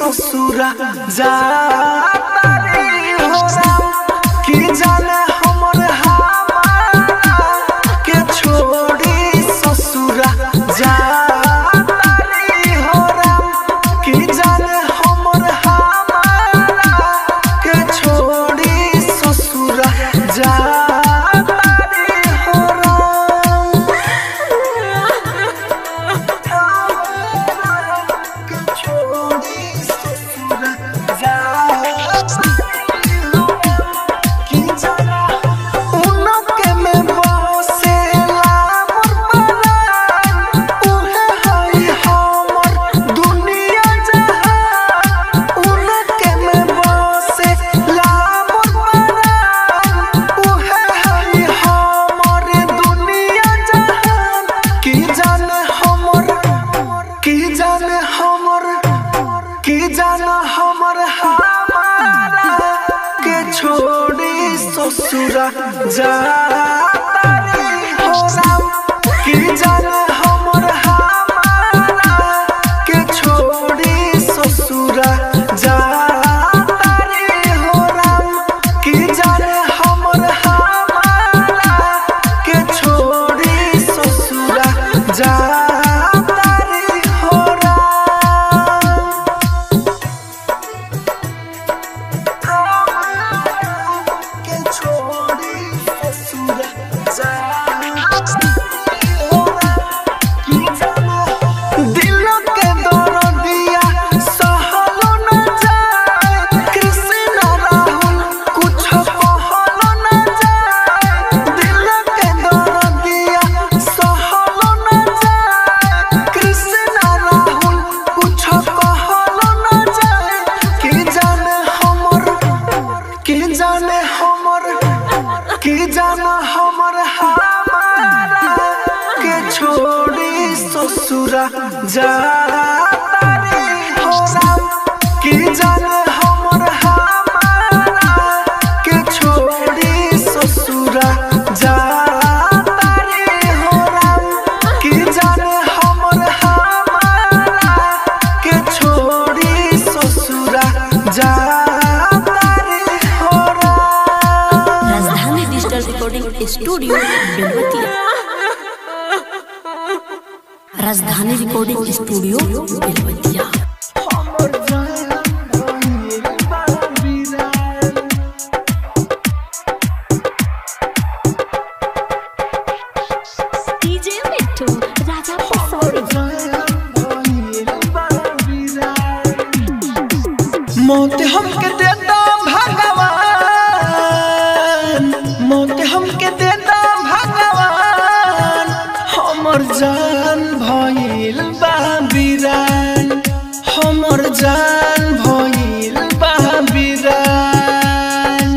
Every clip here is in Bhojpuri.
ससुरा जाता रे हो राम की जाने हमर हमारा के छोड़ी ससुरा जाता रे हो राम की जाने हमर हमारा के छोड़ी ससुरा जाता रे हो राम के छोड़ी ससुरा जाता की जाने उनके में बसेला मोर परान उहे हई हमर दुनिया जहान उनके में बसेला मोर परान उहे हई हमर दुनिया जहान की जाने हमर हमारा के छोड़ी ससुरा जाता रे हो राम की जाने हमर हमारा के छोड़ी ससुरा जाता रे हो राम की जाने हमर हमारा के छोड़ी ससुरा जाता रे हो राम के छोड़ी ससुरा जाता हो राम की जाने दिल के दर्दिया सहलो न जाए कृष्ण राहुल कुछ कहलो न जाए दिल के दर्दिया सहलो न जाए कृष्ण राहुल कुछ कहलो न जाए की जाने हमर हमारा के छोड़ी ससुरा जाता रे हो राम की जाने हमर हमारा के छोड़ी ससुरा जाता रे हो राम की जाने हमर हमारा के छोड़ी ससुरा जाता रे हो राम। राजधानी digital recording studio Belwatiya. Rajdhani recording studio Belwatia. हमर जान भइल बा बिरान डीजे मिट्टू राजा हमर जान भइल बा बिरान मौत हमके देता भगवान मौत हमके देता भगवान हमर जान भइल बा बिरान हमर जान भइल बा बिरान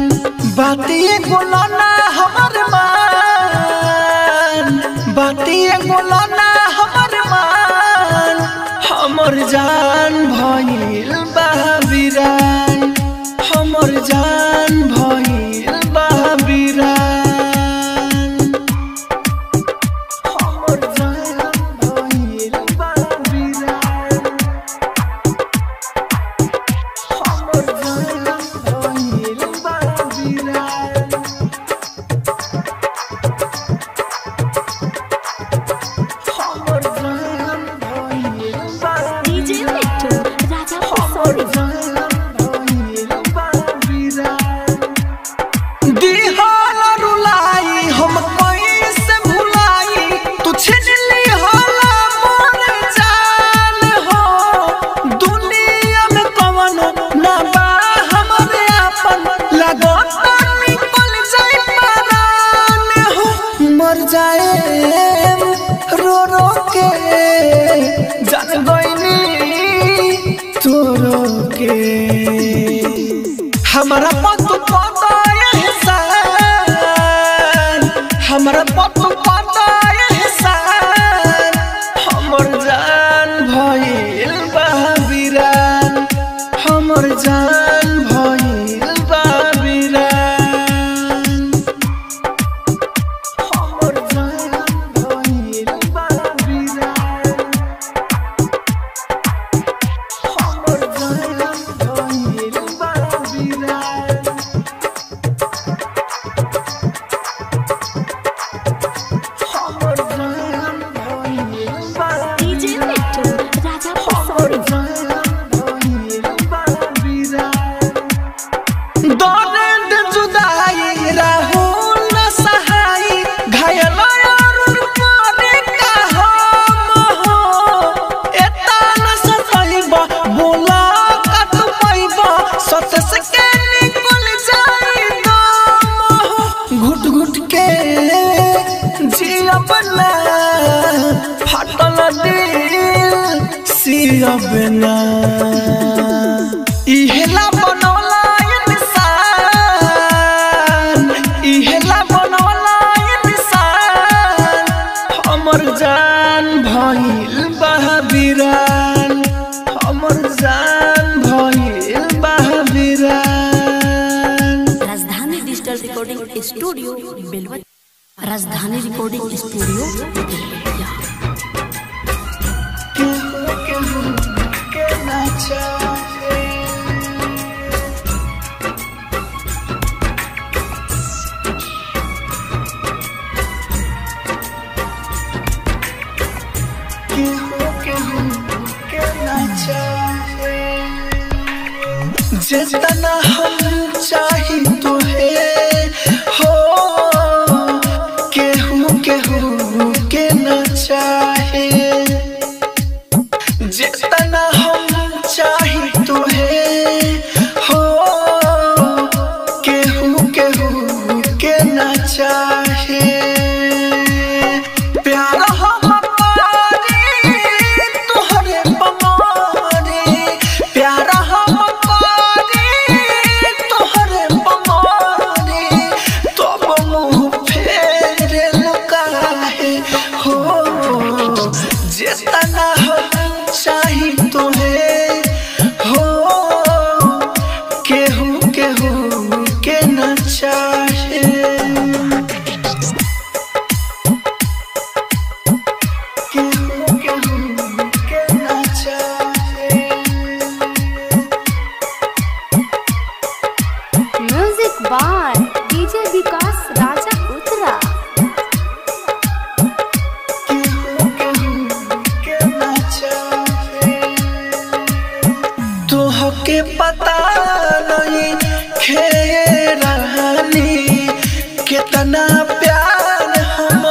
बातिए बोलना हमर मान बातिए बोलना हमर मान हमर जान भइल बा बिरान हमर जान भइल बा बिरान हमर जान भइल बा बिरान हमर जान भइल बा बिरान हमर जान भइल बा डीजे मिट्टू राजा हमर जान भइल बा बिरान दिहाल रुलाई हम कैसे भुलाई तू छीन ली होला मोर जान हो दुनिया में कवन ना बा हमरे आपन लगो निकल जाए परान हो मर जाए रो रो के जान गइनी तोरो के हमारा पतु पता एहसान हमारा पतु पता एहसान हमर जान भइल बा बिरान हमर जान भइल बा बिरान हमर जान भइल बा बिरान हमर जान ना इहेला बनौला इंसान इहेला बनौला इंसान हमर जान भइल बहाबिरान हमर जान भइल बहाबिरान। राजधानी digital recording studio Belwatiya. Rajdhani recording studio Belwatia. के ना चाहे के ना चाहे जितना हम चाही तो है हो केहू केहू के ना चाहे जितना हम चाही तो है हो केहू केहू के ना चाहे प्यार हम पारी तोहरे बमारी प्यार हम पारी तोहरे बमारी तब मुँह फेरे लुकाहे हो जितना हम चाही तो है हो केहू केहू के ना चाहे केहू केहू के ना चाहे। Music by DJ Vikas Raja Uttara. तोहके पता नहीं खेरानी कितना प्यार हम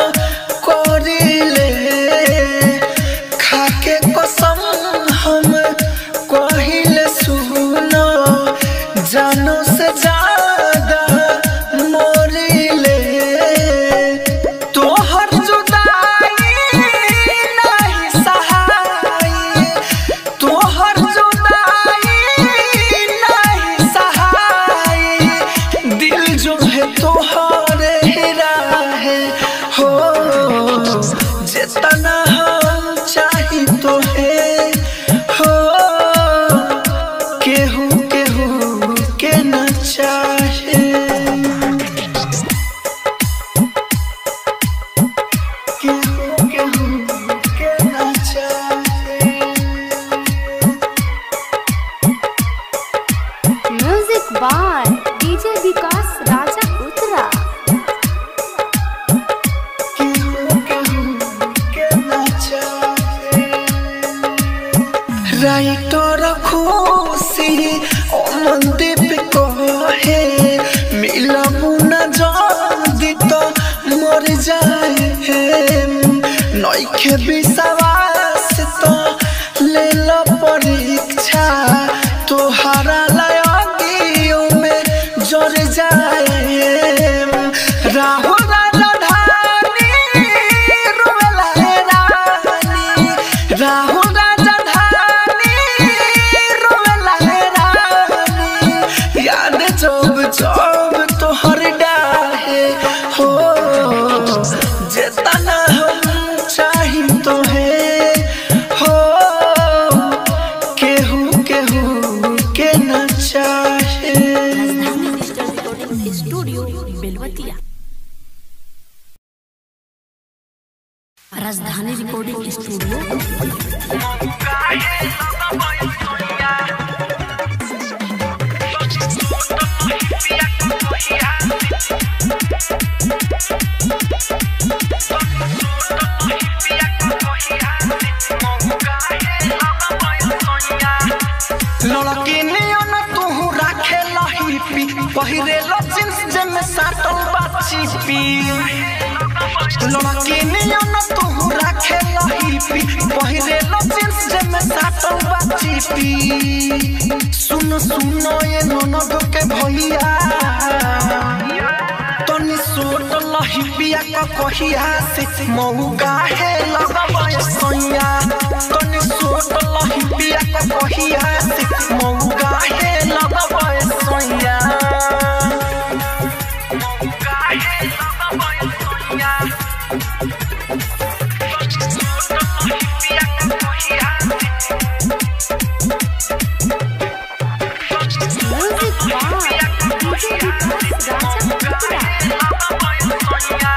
करिले खाके कसम हम कहिले सुनो जानो से ज्यादा मोरिले तोहर जुदाई नहीं सहाई तोहर जुदाई नहीं सहाई दिल जो है तोहरे राहे हो जितना हम चाही तो है हो केहू केहू के ना चाहे केहू केहू के ना चाहे। Music by DJ Vikas Raja Uttara. Writer Khushi Mandeep कहे मिलबू न जल्दी तो मर जाए नइखे विश्वास तो ले लो परीक्षा तोहरा लगियों में जर जाए राहुल राजधानी रोवेला हे रानी राहुल राजधानी रोवेला हे रानी याद जब जब तोहर डाहे हो जितना हम चाही तो है हो केहू केहू के ना चाहे। राजधानी digital recording studio Belwatiya. Rajdhani recording studio लड़की नियन तू राखे लही पी पहिरे लो जींस जेमे साटल बाची पी लड़की नियन तू राखे लही पी पहिरे लो जींस जेमे साटल बाची पी सुन ये ननद के भैया तनी सोट लही लही पिया का कहिया से मौगा है लगबे सोया तनी सोट लही पिया का कहिया से मौगा है लगबे सोया मौगा है लगबे सोया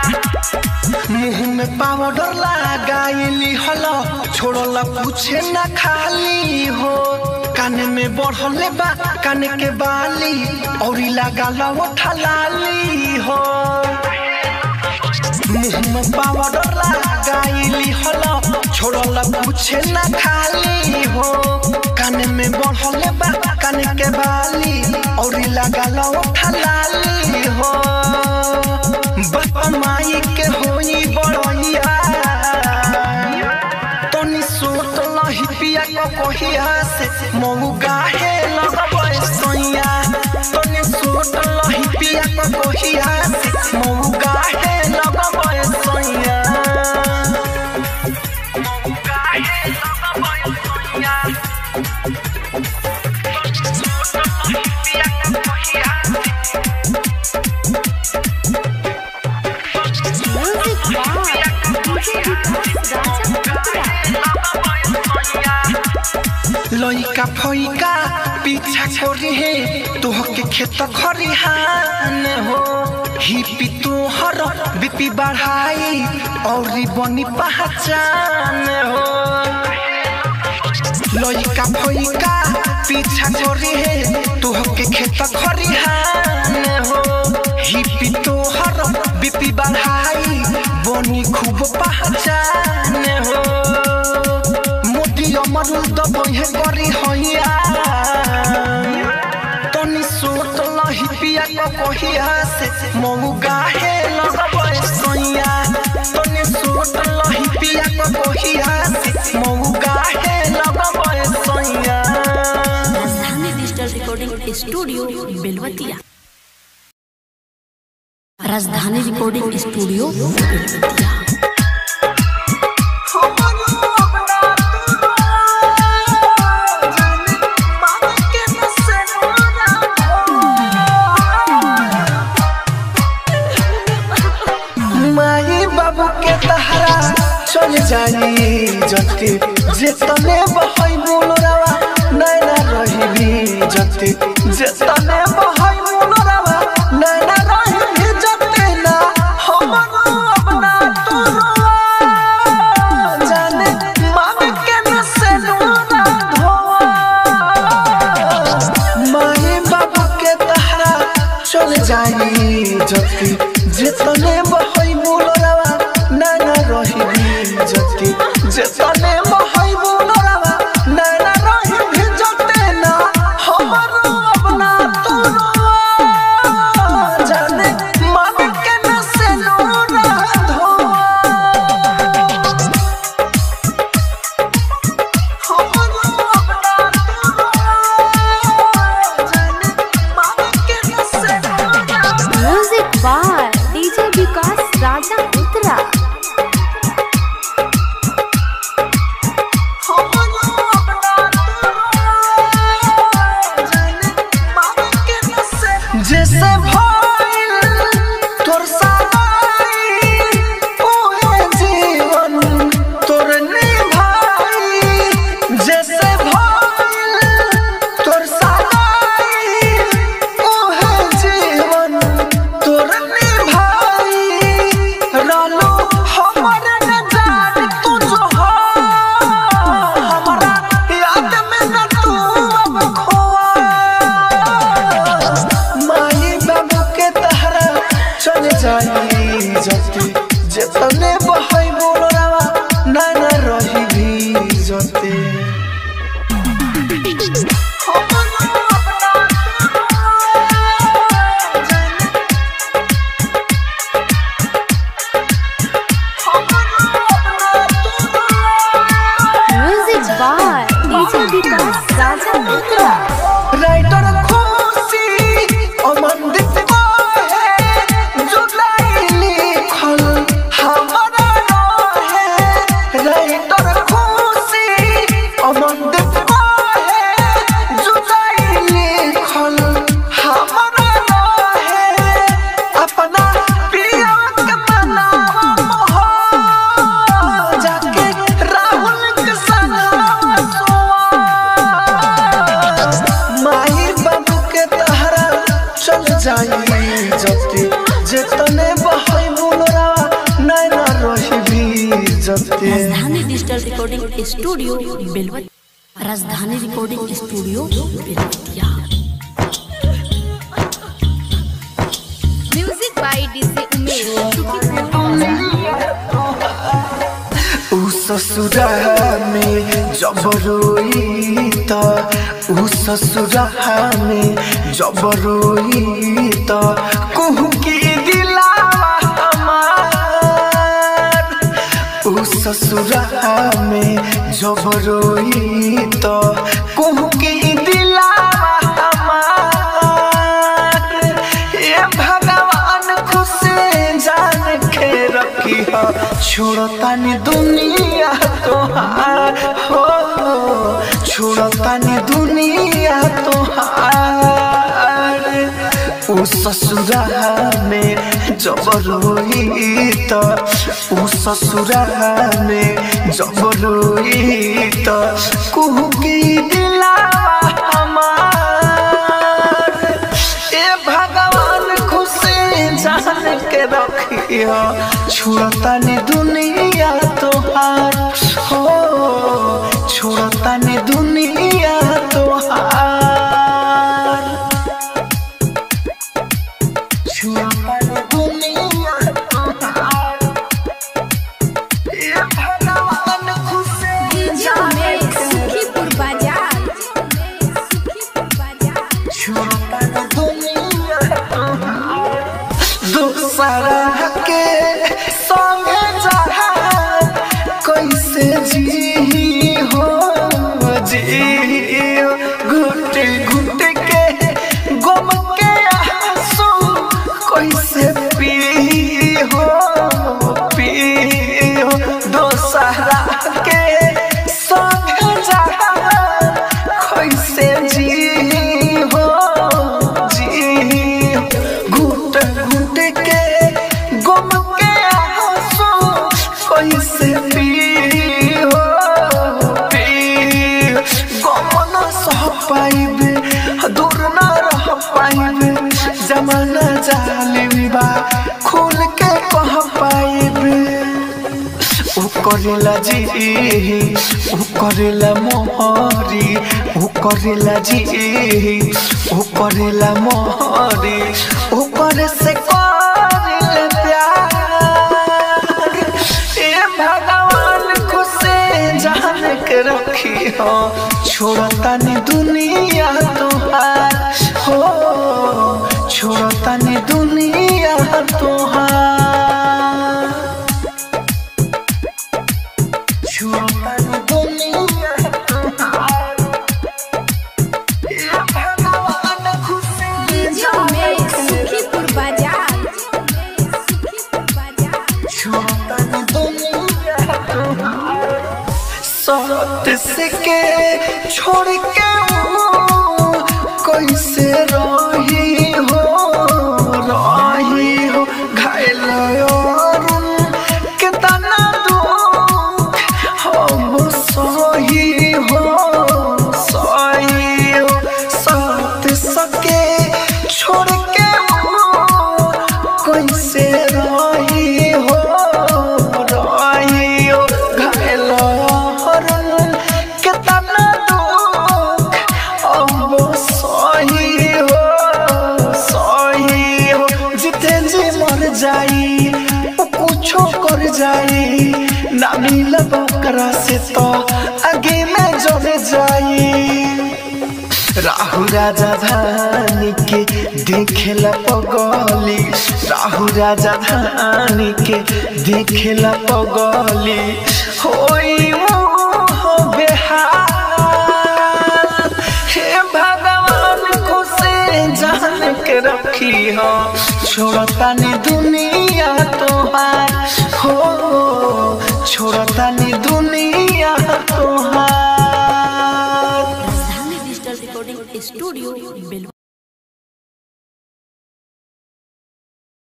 मुँह में पाउडर लगाइली हलो छोड़ला पूछे ना खाली हो कान में बढ़ले बा कान के बाली औरी लगाला उठलाली हो मुँह में पाउडर लगाइली हलो छोड़ला पूछे ना खाली हो कान में बढ़ले बा कान के बाली औरी लगाला उठलाली हो बाप माई के होई बड़ैया तनी सोट लही पिया का कहिया से मौगा है लगबे सोया तनी सोट लही पिया का कहिया से मौगा है लगबे सोया मौगा है लगबे सोया लइका फइका पीछा करी है तोहके खेत खरिहान हो हिपी तोहर बीपी बढ़ाई और बनी पहचान हो लइका फइका पीछा करी है तोहके खेत खरिहान हो हिपी तोहर बीपी बढ़ाई बनी खूब पहचान हो मरुद बहे करी होइया तनी सोट लही पिया का कहिया से मौगा है लगबे सोया तनी सोट लही पिया का कहिया से मौगा है लगबे सोया। राजधानी digital recording studio Belwatiya Rajdhani recording studio Belwatia चल जाई जति जेतने बहई बोलरावा नैना रहिबी जति जेतने बहई बोलरावा नैना रहिबी जति ना हमर अपना तोरवा जाने मांग के न से नूना धोवा माई बाबू के तहरा चल जाई जति जेतने बहई बोलरावा नैना रहिबी जति जेतने बहई बोलरावा नैना रहिबी जति ना हमर अपना तोरवा जाने मन के न से नूना धोवा हमर अपना तोरवा जाने मन के न से नूना। Music by DJ Vikas Raja Uttara जैसे भइल तोर सगाई ओहे जीवन तोर निभाई जैसे भइल तोर सगाई ओहे जीवन तोर निभाई रहलो हमर न जान तू जो हो हमरा याद में न तू अब खोआ माई बाबू के तहरा चल जाई जति जेतने बहई बोलरावा नैना रहिबी जति music by DJ Vikas Raja Uttara writer Khushi Aman Deep है जुलाई जितने बहाई बोलरा नैना रही भी जते। राजधानी digital recording studio Belwatiya. Rajdhani recording studio Belwatiya. Music by DJ Umesh. ससुरा में जब रोई त ससुरा में जब रोई त कहूँ की दिलावा हमार। ससुरा में जब रोई त कहूँ की दिलावा हमार। ये भगवान खुश जान के रखी हो छोड़तानी दुनिया तोहार हो छोड़तानी दुनिया तोहार। ससुरा में जब रोई त ससुरा में जब रोई त कहूँ की दिलावा हमार। ए भगवान खुश जान के रखियो छोड़तानी दुनिया तोहार हो छोड़तानी दुनिया तोहार। छोड़तानी दुनिया तोहार। ए भगवान खुश सुखीपुर बाजार। छोड़तानी दुनिया तोहार। दूसरा के संगे जहा कैसे जी हो जी घुट घुट के गम के आंसू कैसे पी हो दूसरा के संगे जहा कैसे जी हो जी घुट घुट के गम के आंसू कैसे पी हो गम न सह पाइबे दूर न रह पाइबे जमाना जालिम बा खुल के कह पाइबे। उ करेला जी उ करेला मोहरी उ करेला जी उ करेला मोहरी उ करे से करेला प्यार। ए भगवान खुश जान के रखी हो छोड़तानी दुनिया तोहार हो छोड़तानी दुनिया तोहार। छोड़तानी दुनिया तोहार। ए भगवान खुश सुखीपुर बाजार। छोड़तानी दुनिया तोहार। सत से के छोड़ के कैसे रही हो घायल के तना दुख हम सही हो सत सके छोड़ के कैसे रही हो घायल के तना दुख अब सही हो जिते जी मर जाई कुछो कर जाई ना मिलब ओकरा से तो आगे में जब जाई। राहु राजा धानी के देखेला पगली राहु राजा धानी के देखेला पगली होई वो बेहाल। हे भगवान खुश जान के रखी हो छोड़तानी दुनिया तोहार हो छोड़तानी दुनिया तोहार। राजधानी डिजिटल रिकॉर्डिंग स्टूडियो बेलवतिया।